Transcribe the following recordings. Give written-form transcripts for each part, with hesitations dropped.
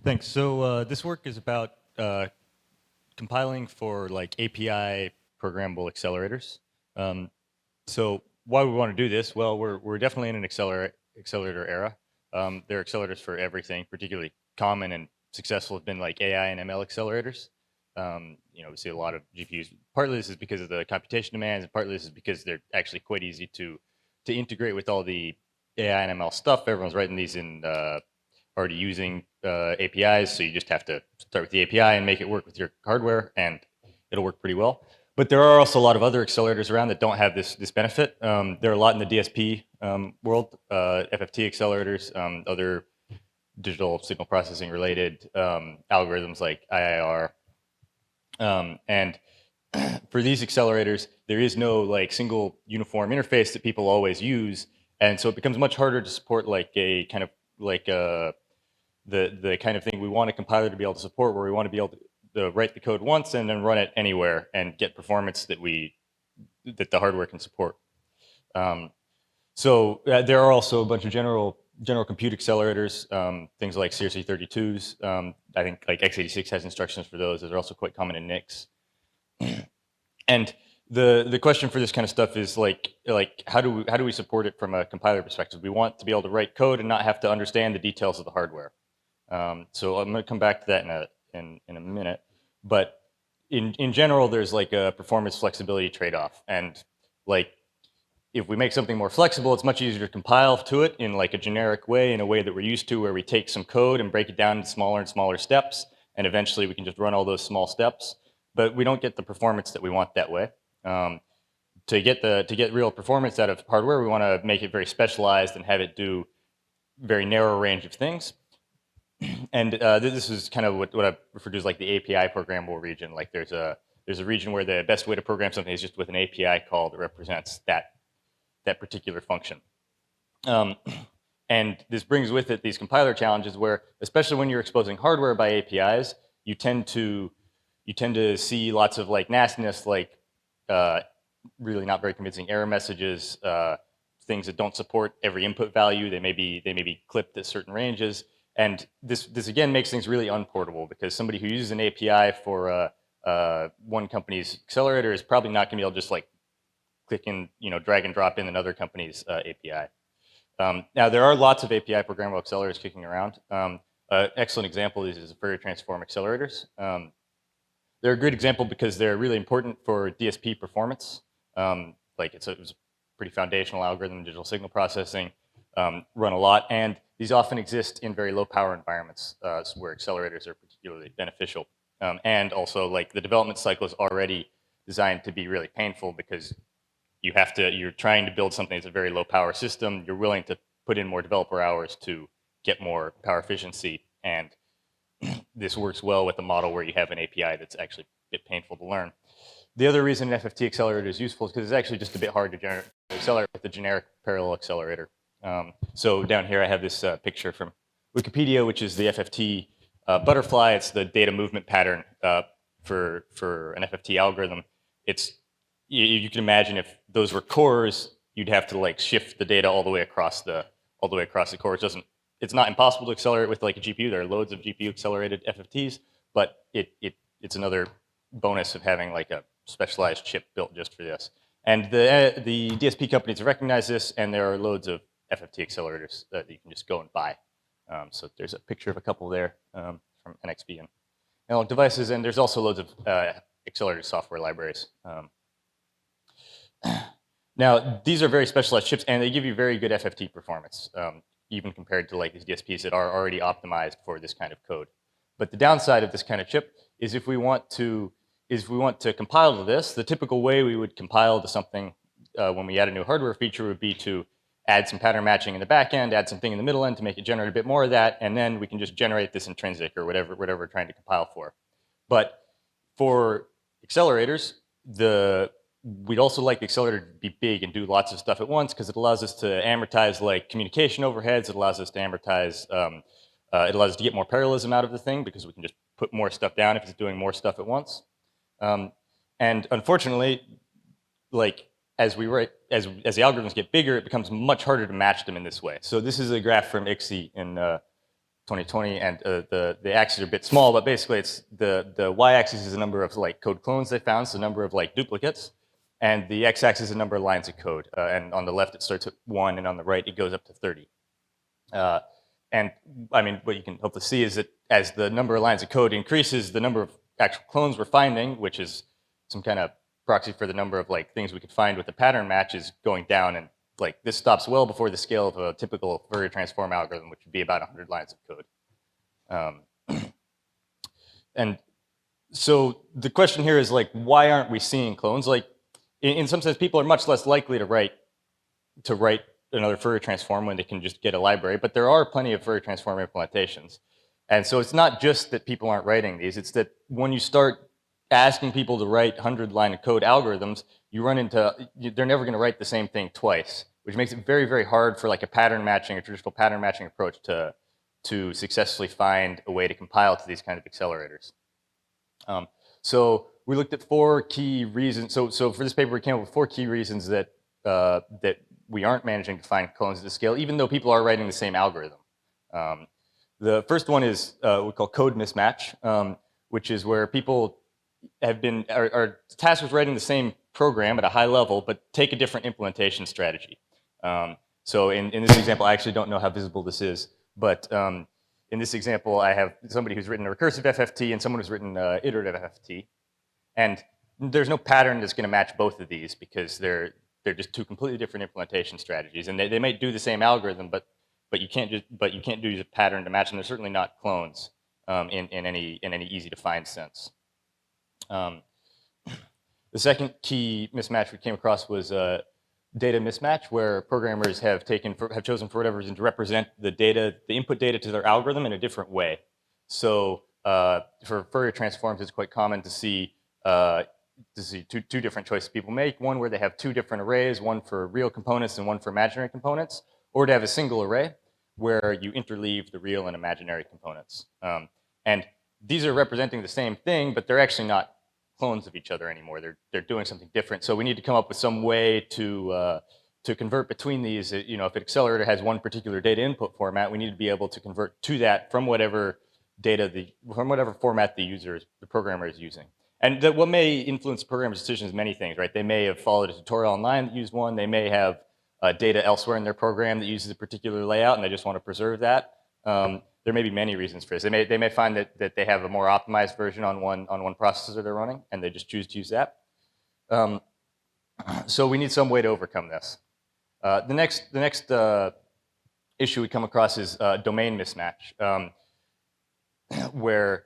Thanks. So this work is about compiling for like API programmable accelerators. So why we want to do this? Well, we're definitely in an accelerator era. There are accelerators for everything. Particularly common and successful have been like AI and ML accelerators. We see a lot of GPUs. Partly this is because of the computation demands, and partly this is because they're actually quite easy to integrate with all the AI and ML stuff. Everyone's writing these in already using APIs, so you just have to start with the API and make it work with your hardware, and it'll work pretty well. But there are also a lot of other accelerators around that don't have this benefit. There are a lot in the DSP world, FFT accelerators, other digital signal processing related algorithms like IIR. And for these accelerators, there is no like single uniform interface that people always use, and so it becomes much harder to support like a kind of like the kind of thing we want a compiler to be able to support, where we want to be able to write the code once and then run it anywhere and get performance that the hardware can support. So there are also a bunch of general compute accelerators, things like CRC32s. I think like x86 has instructions for those. Those are also quite common in NICs. And the question for this kind of stuff is like how do we support it from a compiler perspective? We want to be able to write code and not have to understand the details of the hardware. So I'm going to come back to that in a minute. But in general, there's like a performance flexibility trade-off, and like if we make something more flexible, it's much easier to compile to it in like a generic way, in a way that we're used to, where we take some code and break it down into smaller and smaller steps, and eventually we can just run all those small steps. But we don't get the performance that we want that way. To get real performance out of hardware, we want to make it very specialized and have it do very narrow range of things. And this is kind of what I refer to as like the API programmable region. Like there's a region where the best way to program something is just with an API call that represents that particular function. And this brings with it these compiler challenges where, especially when you're exposing hardware by APIs, you tend to see lots of like nastiness, like really not very convincing error messages, things that don't support every input value. They may be clipped at certain ranges. And this again makes things really unportable, because somebody who uses an API for one company's accelerator is probably not going to be able to just like click in, drag and drop in another company's API. Now there are lots of API programmable accelerators kicking around. Excellent example is Fourier transform accelerators. They're a good example because they're really important for DSP performance. Like it was a pretty foundational algorithm in digital signal processing, run a lot, and these often exist in very low power environments where accelerators are particularly beneficial. And also, like, the development cycle is already designed to be really painful, because you're trying to build something that's a very low power system. You're willing to put in more developer hours to get more power efficiency, and this works well with a model where you have an API that's actually a bit painful to learn. The other reason an FFT accelerator is useful is because it's actually just a bit hard to accelerate with the generic parallel accelerator. So down here I have this picture from Wikipedia, which is the FFT butterfly. It's the data movement pattern for an FFT algorithm. You can imagine if those were cores, you'd have to like shift the data all the way across the core. It's not impossible to accelerate with like a GPU. There are loads of GPU accelerated FFTs, but it's another bonus of having like a specialized chip built just for this. And the DSP companies recognize this, and there are loads of FFT accelerators that you can just go and buy. So there's a picture of a couple there from NXP and analog devices, and there's also loads of accelerator software libraries. Now, these are very specialized chips, and they give you very good FFT performance, even compared to like these DSPs that are already optimized for this kind of code. But the downside of this kind of chip is if we want to compile to this, the typical way we would compile to something when we add a new hardware feature would be to add some pattern matching in the back end, add something in the middle end to make it generate a bit more of that, and then we can just generate this intrinsic or whatever we're trying to compile for. But for accelerators, we'd also like the accelerator to be big and do lots of stuff at once, because it allows us to amortize like communication overheads. It allows us to amortize, it allows us to get more parallelism out of the thing, because we can just put more stuff down if it's doing more stuff at once. And unfortunately, like as the algorithms get bigger, it becomes much harder to match them in this way. So this is a graph from ICSI in 2020, and the axes are a bit small, but basically it's the y-axis is the number of like code clones they found, so the number of like duplicates, and the x-axis is the number of lines of code. And on the left it starts at 1, and on the right it goes up to 30. And I mean, what you can hopefully see is that as the number of lines of code increases, the number of actual clones we're finding, which is some kind of proxy for the number of like things we could find with the pattern match, is going down. And like this stops well before the scale of a typical Fourier transform algorithm, which would be about 100 lines of code. And so the question here is like, why aren't we seeing clones? Like, in some sense, people are much less likely to write another Fourier transform when they can just get a library, but there are plenty of Fourier transform implementations. And so it's not just that people aren't writing these, it's that when you start asking people to write 100-line of code algorithms, you run into, they're never gonna write the same thing twice, which makes it very, very hard for like a pattern matching, a traditional pattern matching approach to successfully find a way to compile to these kind of accelerators. So we looked at 4 key reasons. So for this paper, we came up with 4 key reasons that that we aren't managing to find clones at the scale, even though people are writing the same algorithm. The first one is what we call code mismatch, which is where people are tasked with writing the same program at a high level, but take a different implementation strategy. So in this example, I actually don't know how visible this is, but in this example, I have somebody who's written a recursive FFT and someone who's written iterative FFT. And there's no pattern that's going to match both of these because they're just 2 completely different implementation strategies. And they might do the same algorithm, but you can't do a pattern to match them. They're certainly not clones in any easy to find sense. The second key mismatch we came across was data mismatch, where programmers have chosen for whatever reason to represent the input data to their algorithm in a different way. So for Fourier transforms, it's quite common to see two different choices people make. One where they have 2 different arrays, one for real components and one for imaginary components, or to have a single array where you interleave the real and imaginary components. And these are representing the same thing, but they're actually not clones of each other anymore. They're doing something different. So we need to come up with some way to convert between these. You know, if an accelerator has one particular data input format, we need to be able to convert to that from whatever format the programmer is using. And what may influence the programmer's decision is many things, right? They may have followed a tutorial online that used one. They may have data elsewhere in their program that uses a particular layout, and they just want to preserve that. There may be many reasons for this. They may find that they have a more optimized version on one processor they're running, and they just choose to use that. So we need some way to overcome this. The next issue we come across is domain mismatch, where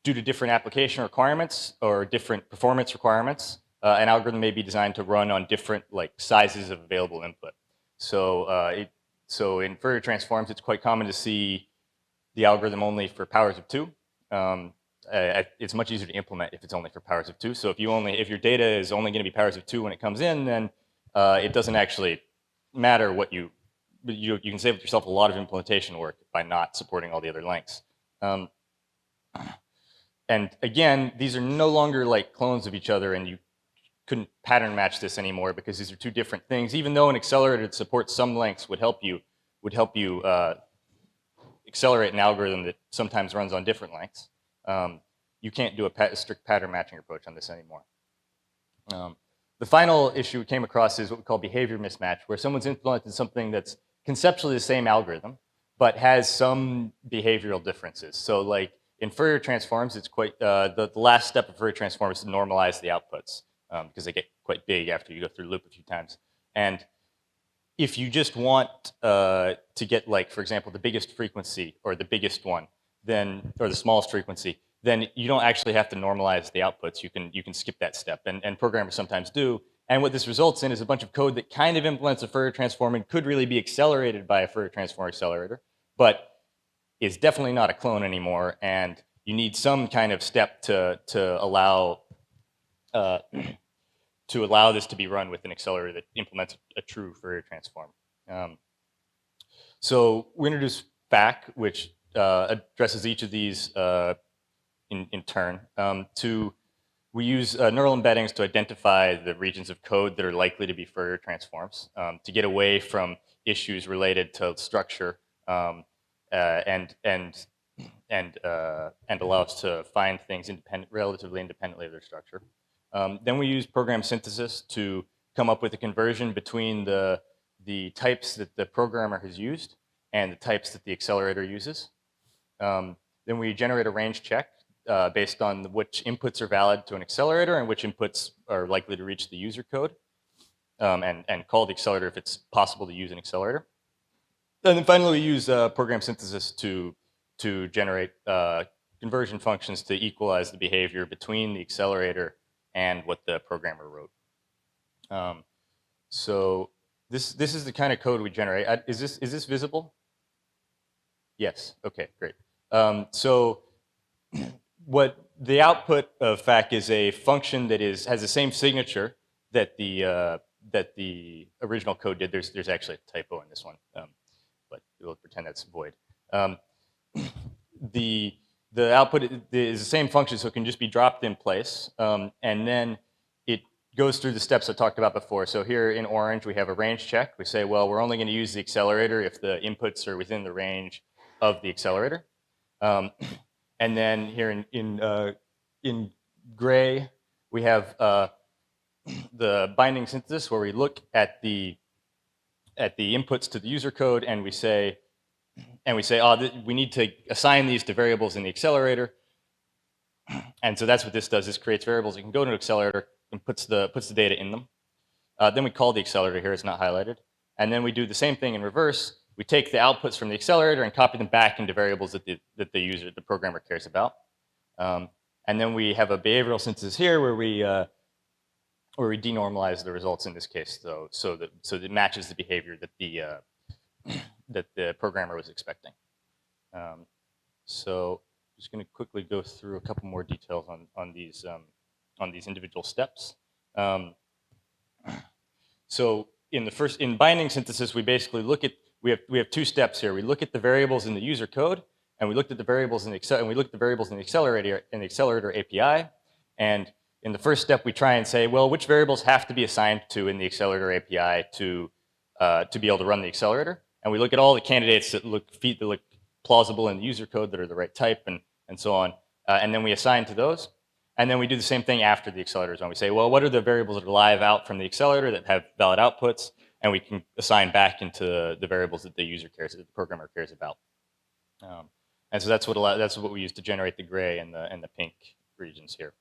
due to different application requirements or different performance requirements, an algorithm may be designed to run on different like sizes of available input. So in Fourier transforms, it's quite common to see the algorithm only for powers of 2. It's much easier to implement if it's only for powers of 2. So if your data is only going to be powers of 2 when it comes in, then it doesn't actually matter what you can save yourself a lot of implementation work by not supporting all the other lengths. And again, these are no longer like clones of each other, and you couldn't pattern match this anymore because these are 2 different things. Even though an accelerator that supports some lengths would help you accelerate an algorithm that sometimes runs on different lengths, you can't do a strict pattern matching approach on this anymore. The final issue we came across is what we call behavior mismatch, where someone's implemented something that's conceptually the same algorithm, but has some behavioral differences. So like in Fourier transforms, it's quite, the last step of Fourier transforms is to normalize the outputs because they get quite big after you go through the loop a few times. And if you just want to get like, for example, the biggest frequency or the biggest one, then, or the smallest frequency, then you don't actually have to normalize the outputs. You can skip that step, and programmers sometimes do. And what this results in is a bunch of code that kind of implements a Fourier transform and could really be accelerated by a Fourier transform accelerator, but is definitely not a clone anymore. And you need some kind of step to allow this to be run with an accelerator that implements a true Fourier transform. So we introduced FAC, which addresses each of these in turn. We use neural embeddings to identify the regions of code that are likely to be Fourier transforms to get away from issues related to structure allow us to find things relatively independently of their structure. Then we use program synthesis to come up with a conversion between the types that the programmer has used and the types that the accelerator uses. Then we generate a range check based on which inputs are valid to an accelerator and which inputs are likely to reach the user code, and call the accelerator if it's possible to use an accelerator. And then finally, we use program synthesis to generate conversion functions to equalize the behavior between the accelerator and what the programmer wrote. So this is the kind of code we generate. Is this visible? Yes. Okay. Great. So what the output of FAC is a function that has the same signature that the original code did. There's actually a typo in this one, but we'll pretend that's void. The output is the same function, so it can just be dropped in place, and then it goes through the steps I talked about before. So here in orange, we have a range check. We say, well, we're only going to use the accelerator if the inputs are within the range of the accelerator. And then here in gray, we have the binding synthesis, where we look at the inputs to the user code, and we say, oh, we need to assign these to variables in the accelerator. And so that's what this does. This creates variables. You can go to an accelerator and puts the data in them. Then we call the accelerator here. It's not highlighted. And then we do the same thing in reverse. We take the outputs from the accelerator and copy them back into variables that the programmer cares about. And then we have a behavioral synthesis here where we denormalize the results in this case, so that it matches the behavior that the programmer was expecting. So just going to quickly go through a couple more details on these individual steps. So in binding synthesis, we basically look at we have two steps here. We look at the variables in the user code, and we looked at the variables in the accelerator API. And in the first step, we try and say, well, which variables have to be assigned to in the accelerator API to be able to run the accelerator. And we look at all the candidates that look plausible in the user code, that are the right type, and so on. And then we assign to those. And then we do the same thing after the accelerator is on. We say, well, what are the variables that are live out from the accelerator that have valid outputs? And we can assign back into the variables that the programmer cares about. And so that's what we use to generate the gray and the pink regions here.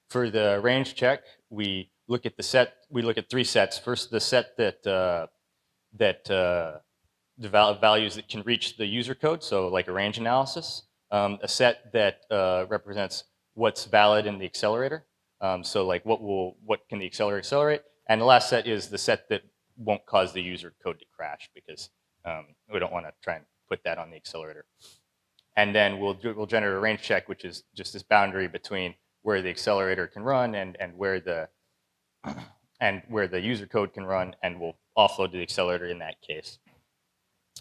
For the range check, we look at three sets. First, the set the values that can reach the user code, so like a range analysis. A set that represents what's valid in the accelerator, so like what can the accelerator accelerate. And the last set is the set that won't cause the user code to crash, because we don't want to try and put that on the accelerator. And then we'll generate a range check, which is just this boundary between where the accelerator can run and where the user code can run, and we'll offload to the accelerator in that case.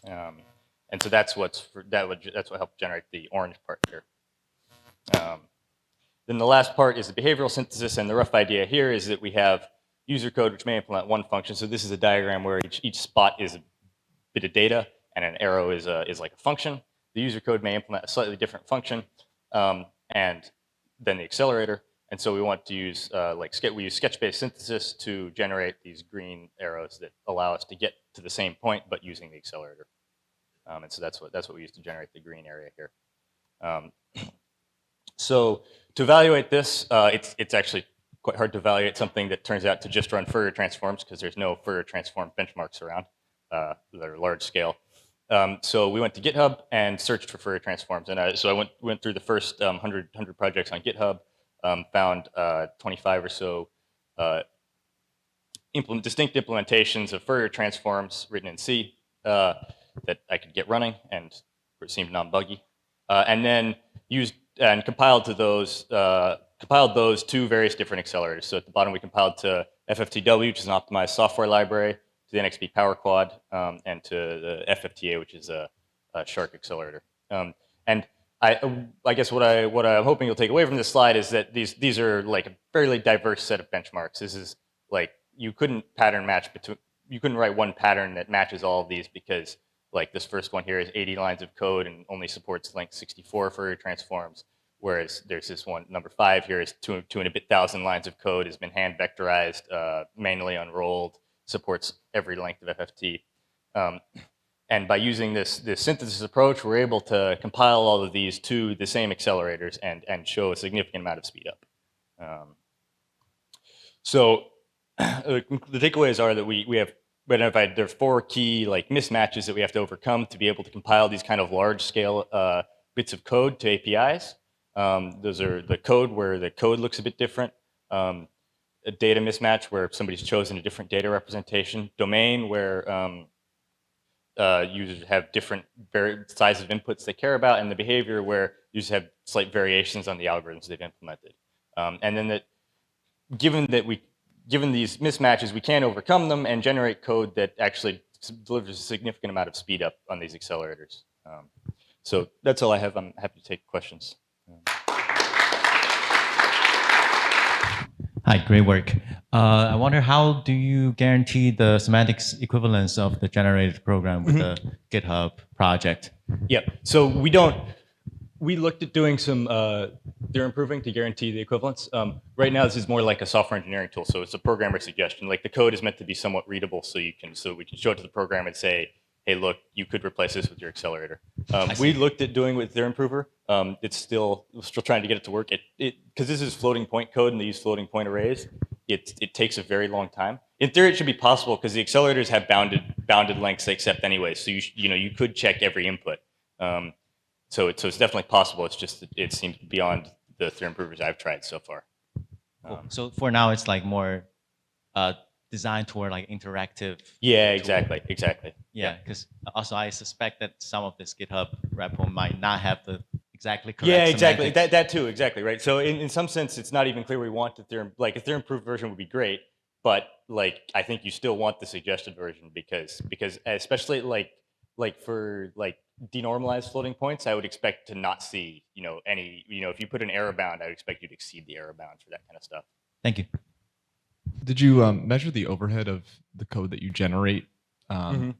And so that's what helped generate the orange part here. Then the last part is the behavioral synthesis, and the rough idea here is that we have user code which may implement one function. So this is a diagram where each spot is a bit of data, and an arrow is like a function. The user code may implement a slightly different function, and then the accelerator. And so we want to use we use sketch-based synthesis to generate these green arrows that allow us to get to the same point, but using the accelerator. And so that's what we use to generate the green area here. So to evaluate this, it's actually quite hard to evaluate something that turns out to just run Fourier transforms, because there's no Fourier transform benchmarks around that are large scale. So we went to GitHub and searched for Fourier transforms, and so I went through the first 100 projects on GitHub, found 25 or so distinct implementations of Fourier transforms written in C that I could get running, and it seemed non-buggy, and then used and compiled those to various different accelerators. So at the bottom, we compiled to FFTW, which is an optimized software library, to the NXP Power Quad, and to the FFTA, which is a Shark accelerator. And I guess what I'm hoping you'll take away from this slide is that these are like a fairly diverse set of benchmarks. This is like you couldn't write one pattern that matches all of these, because Like this first one here is 80 lines of code and only supports length 64 Fourier transforms. Whereas there's this one, number 5 here is 2 and a bit thousand lines of code, has been hand vectorized, manually unrolled, supports every length of FFT. And by using this synthesis approach, we're able to compile all of these to the same accelerators and show a significant amount of speed up. So the takeaways are that we have identified there are 4 key like mismatches that we have to overcome to be able to compile these kind of large scale bits of code to APIs. Those are the code where the code looks a bit different, a data mismatch where somebody's chosen a different data representation, domain where users have different sizes of inputs they care about, and the behavior where users have slight variations on the algorithms they've implemented. And then that given these mismatches, we can overcome them and generate code that actually delivers a significant amount of speed up on these accelerators. So that's all I have. I'm happy to take questions. Hi, great work. I wonder, how do you guarantee the semantics equivalence of the generated program with the GitHub project? Yeah, so we looked at doing some theorem proving to guarantee the equivalence. Right now, this is more like a software engineering tool, so it's a programmer suggestion. Like the code is meant to be somewhat readable, so we can show it to the program and say, hey, look, you could replace this with your accelerator. We looked at doing with theorem prover. We're still trying to get it to work. Because this is floating point code and they use floating point arrays, it takes a very long time. In theory, it should be possible because the accelerators have bounded lengths they accept anyway. So you could check every input. So it's definitely possible. It's just it seems beyond the theorem provers I've tried so far. So for now, it's like more designed toward like interactive. Yeah, exactly. Yeah, because also I suspect that some of this GitHub repo might not have the exactly correct. Yeah, exactly. Semantics. That too, exactly, right. So in some sense, it's not even clear we want the theorem. Like a theorem proof version would be great, but like I think you still want the suggested version because especially like for like denormalized floating points, I would expect to not see any if you put an error bound, I would expect you to exceed the error bound for that kind of stuff. Thank you. Did you measure the overhead of the code that you generate, or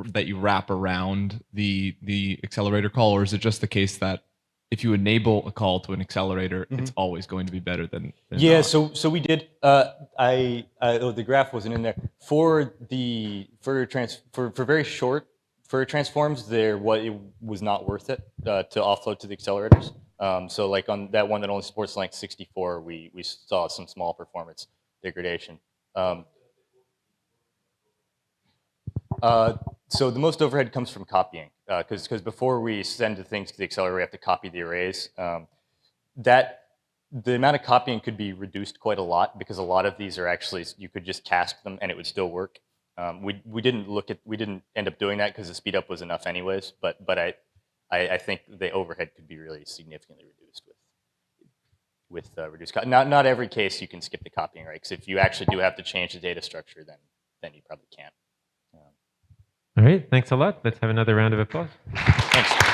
that you wrap around the accelerator call, or is it just the case that if you enable a call to an accelerator, it's always going to be better than yeah, not? so we did. The graph wasn't in there for very short Fourier transforms. It was not worth it to offload to the accelerators. So like on that one that only supports length 64, we saw some small performance degradation. So the most overhead comes from copying, because before we send the things to the accelerator, we have to copy the arrays. The amount of copying could be reduced quite a lot because a lot of these are actually, you could just cast them and it would still work. We didn't end up doing that because the speed up was enough anyways. But I think the overhead could be really significantly reduced with reduced copying. Not every case you can skip the copying, right? Because if you actually do have to change the data structure, then you probably can't. All right, thanks a lot. Let's have another round of applause. Thanks.